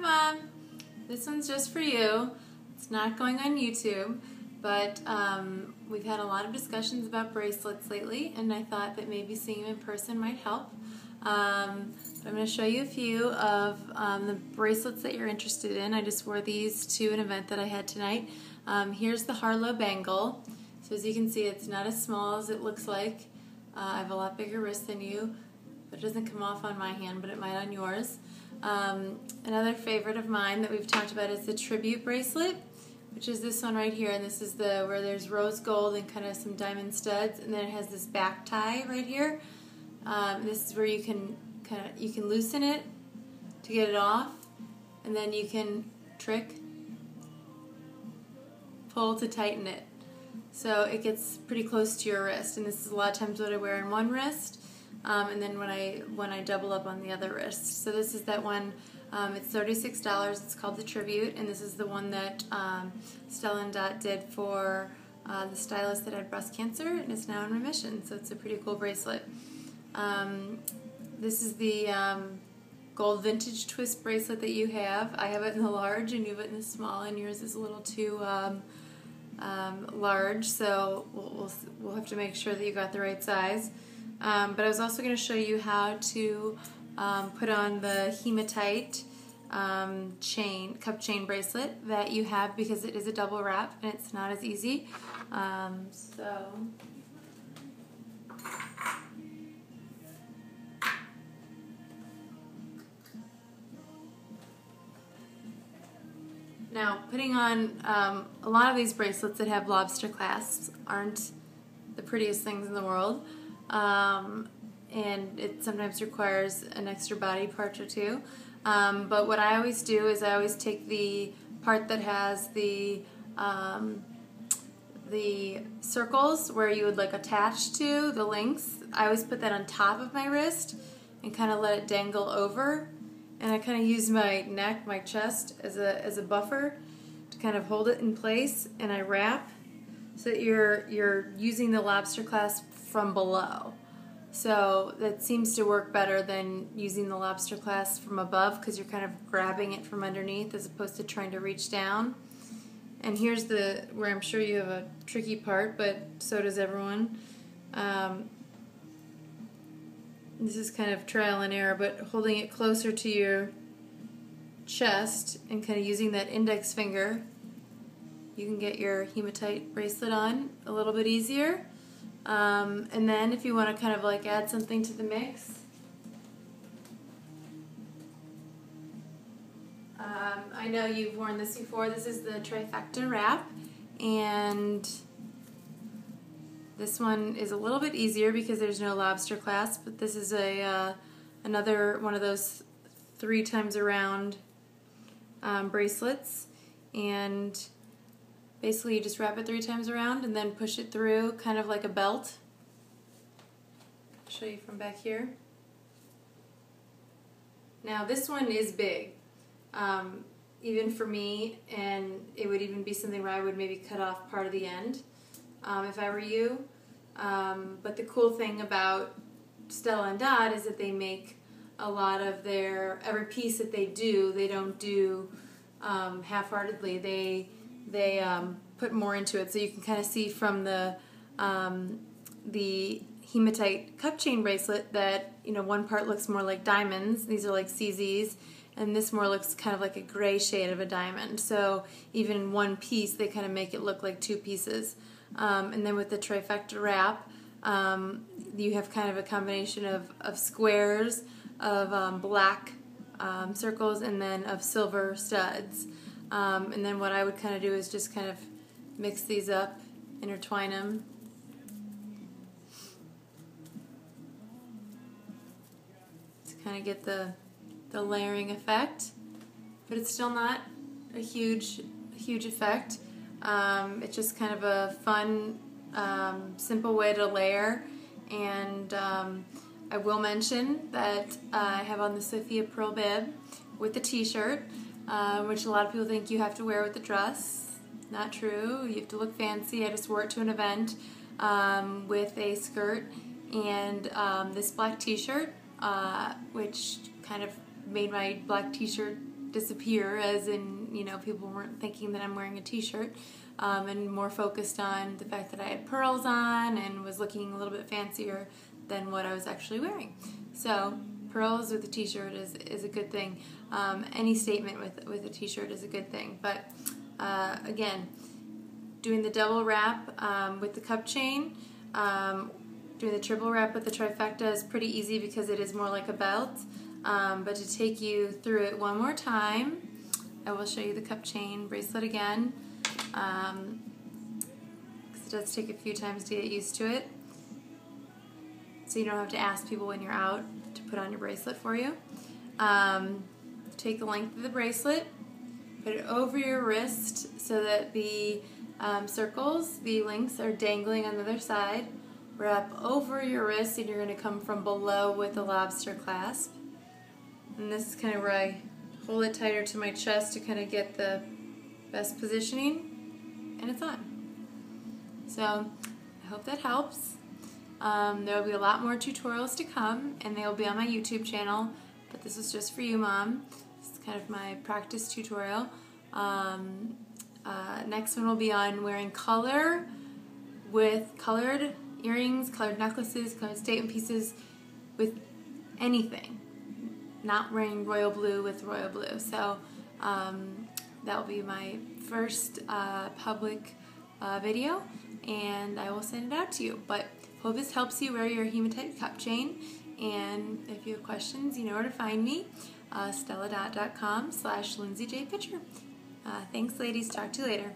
Mom, this one's just for you. It's not going on YouTube, but we've had a lot of discussions about bracelets lately, and I thought that maybe seeing them in person might help. I'm going to show you a few of the bracelets that you're interested in. I just wore these to an event that I had tonight. Here's the Harlow bangle. So as you can see, it's not as small as it looks like. I have a lot bigger wrist than you, but it doesn't come off on my hand, but it might on yours. Another favorite of mine that we've talked about is the tribute bracelet, which is this one right here, and this is the where there's rose gold and kind of some diamond studs, and then it has this back tie right here. This is where you can loosen it to get it off, and then you can pull to tighten it. So it gets pretty close to your wrist, and this is a lot of times what I wear on one wrist, and then when I double up on the other wrist. So this is that one. It's $36. It's called the Tribute, and this is the one that Stella Dot did for the stylist that had breast cancer, and is now in remission. So it's a pretty cool bracelet. This is the gold vintage twist bracelet that you have. I have it in the large, and you have it in the small, and yours is a little too large, so we'll have to make sure that you got the right size. But I was also going to show you how to put on the hematite cup chain bracelet that you have, because it is a double wrap and it's not as easy. Now, putting on a lot of these bracelets that have lobster clasps aren't the prettiest things in the world, and it sometimes requires an extra body part or two. But what I always do is I always take the part that has the circles where you would like attach to the links. I always put that on top of my wrist and kind of let it dangle over. And I kind of use my neck, my chest as a buffer to kind of hold it in place, and I wrap so that you're using the lobster clasp from below. So that seems to work better than using the lobster clasp from above, because you're kind of grabbing it from underneath as opposed to trying to reach down. And here's where I'm sure you have a tricky part, but so does everyone. This is kind of trial and error, but holding it closer to your chest and kind of using that index finger, you can get your hematite bracelet on a little bit easier. And then if you want to kind of like add something to the mix, I know you've worn this before. This is the trifecta wrap, and this one is a little bit easier because there's no lobster clasp, but this is another one of those 3 times around bracelets, and basically you just wrap it 3 times around and then push it through kind of like a belt. I'll show you from back here. Now this one is big, even for me, and it would even be something where I would maybe cut off part of the end if I were you. But the cool thing about Stella Dot is that they make a lot of every piece that they do, they don't do half-heartedly. They put more into it, so you can kind of see from the hematite cup chain bracelet that, you know, one part looks more like diamonds. These are like CZs, and this more looks kind of like a gray shade of a diamond. So even in one piece, they kind of make it look like 2 pieces. And then with the trifecta wrap, you have kind of a combination of squares, of black circles, and then of silver studs. And then what I would kind of do is just kind of mix these up, intertwine them. To kind of get the layering effect, but it's still not a huge effect. It's just kind of a fun, simple way to layer. And I will mention that I have on the Sophia Pearl bib with the t-shirt, which a lot of people think you have to wear with the dress. Not true. You have to look fancy. I just wore it to an event with a skirt and this black t-shirt, which kind of made my black t-shirt disappear, as in, you know, people weren't thinking that I'm wearing a t-shirt, and more focused on the fact that I had pearls on and was looking a little bit fancier than what I was actually wearing. So pearls with a t-shirt is a good thing. Any statement with a t-shirt is a good thing. But again, doing the double wrap with the cup chain, doing the triple wrap with the trifecta is pretty easy because it is more like a belt. But to take you through it one more time, I will show you the cup chain bracelet again, because it does take a few times to get used to it, so you don't have to ask people when you're out to put on your bracelet for you. Take the length of the bracelet, put it over your wrist so that the circles, the links, are dangling on the other side. Wrap over your wrist, and you're going to come from below with the lobster clasp. And this is kind of where I hold it tighter to my chest to kind of get the best positioning, and it's on. So I hope that helps. There will be a lot more tutorials to come, and they will be on my YouTube channel, but this is just for you, Mom. This is kind of my practice tutorial. Next one will be on wearing color with colored earrings, colored necklaces, colored statement pieces, with anything. Not wearing royal blue with royal blue. So that will be my first public video, and I will send it out to you. But hope this helps you wear your hematite cup chain, and if you have questions, you know where to find me. StellaDot.com/LindsayJPitcher. Thanks, ladies. Talk to you later.